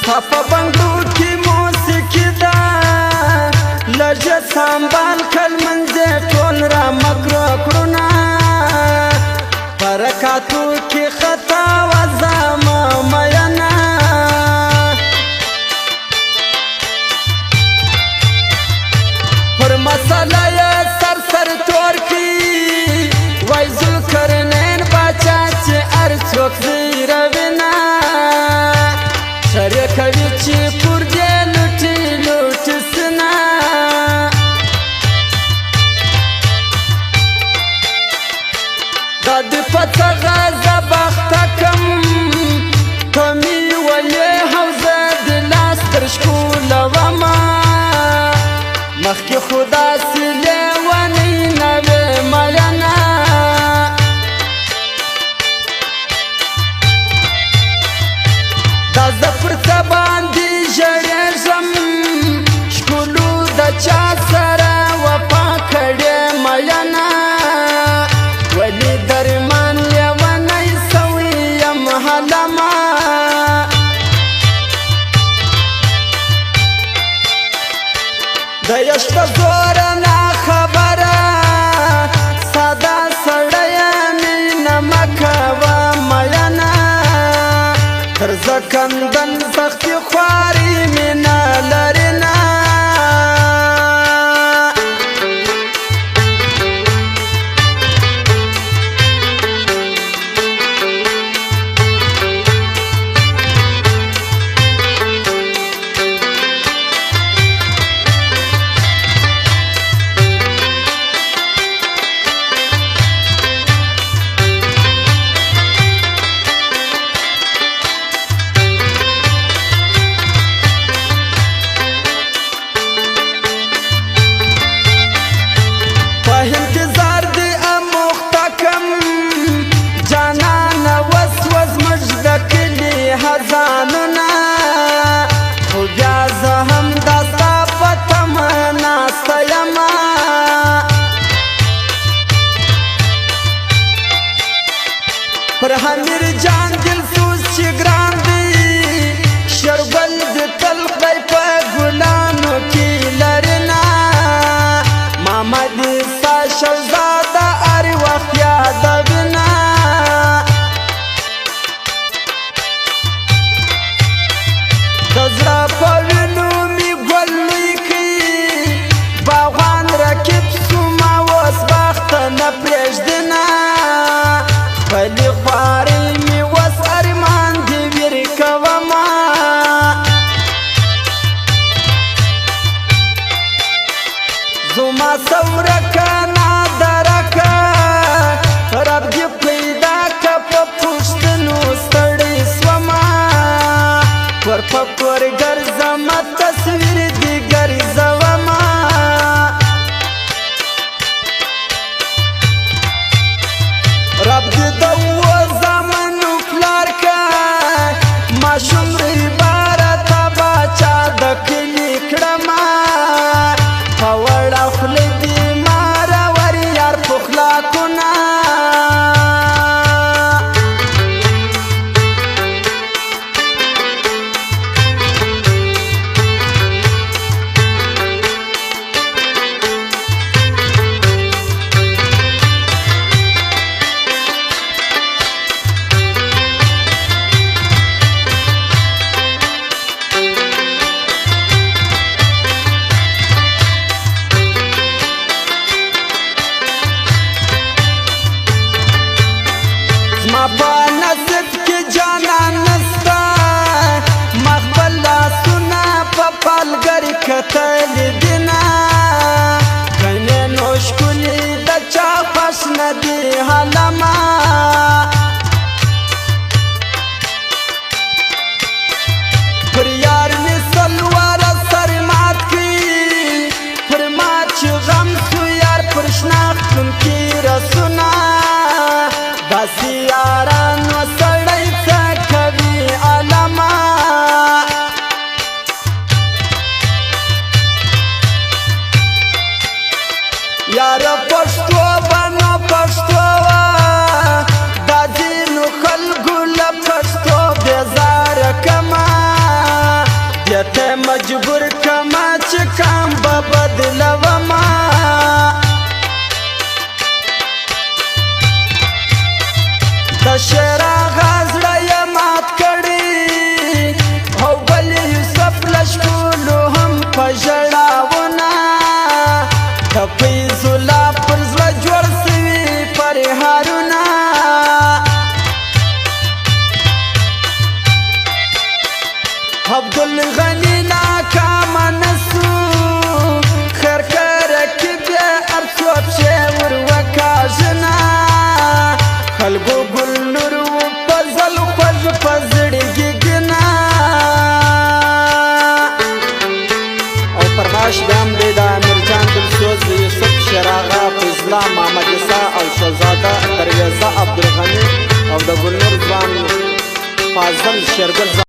په بنګلو کې موسیقي ده لږه سنبال کل منځې ټول را مکرو کړونه برکاتو کې خطا وزما مینا پر مسله یې سر سر تور کړي وای ذوالقرنین باچا چې هر څوک زیروینه شریک کوي چې پر دې لوټي لوټي سنا دا د پته غزه بخته کم ته مې ویې حوزه د لاس تر ښکلومه مخکې خو داسې لیونۍ نه وې میینه دا زه پر څه باندې ژړېږم ښکلو د چا سره وفا کړې میینه ولې درمان لیونی سوی یم هلمه د یشته زوره نه خبره ساده سړیه مینه مه کوه میینه تر زکندن سختي خواري مینه لري نه پر حمیر جان دل سوز چې ګران دی شربل د تل خدای په ګلانو کې لرنا محمد عیسی شهزاده هر وخت یادوینه د زړه په وینو مې ګل لوی کړي باغوان رقیب سوما اوس بخت نه پرېږدینه خپلې خوارۍ مې اوس ارمان دې ویر کومه زما څورکه نادرکه رب دې پیدا که په پوښتنو ستړی سومه ور په کور ګرځمه تصویر دې ګرځومه رب دې د اوه زامنو پلار که ماشوم عبارت باچا د کلي کړمه په وړه خوله دې مارور یار پخلاکونه په نصیب کې جانان نسته ما خپل لاسونه په پالګر کتلي دینه کنې نو ښکلي د چا خوښ نه دي هلمه پر یار مې سلواره سر مات کړي پر ما چې غم سو یار پر شناختونکي رسونه داسې یارانو سړی څه کوي علمه یاره پښتو به نو پښتو مجبور کما چې کام به بدلوما د شراغه زړه یې مات کړي او بل یوسف لشکولو هم په ژړاونه د فیض الله پر زړه جوړ سوي پرهارونه عبدالغنی ناکامه نسو خیر کرکی بیا ارڅوب شی ور وکاژنه خلکو ګل نور وپزل خوږ په زړګي ګنا او فرمایش بیا هم دی د امیرجان دلسوز د یوسف شراغه فیض الله محمد عیسی او شهزاده درویزه عبدالغنی او د ګلنور ځوان فاضل شېرګل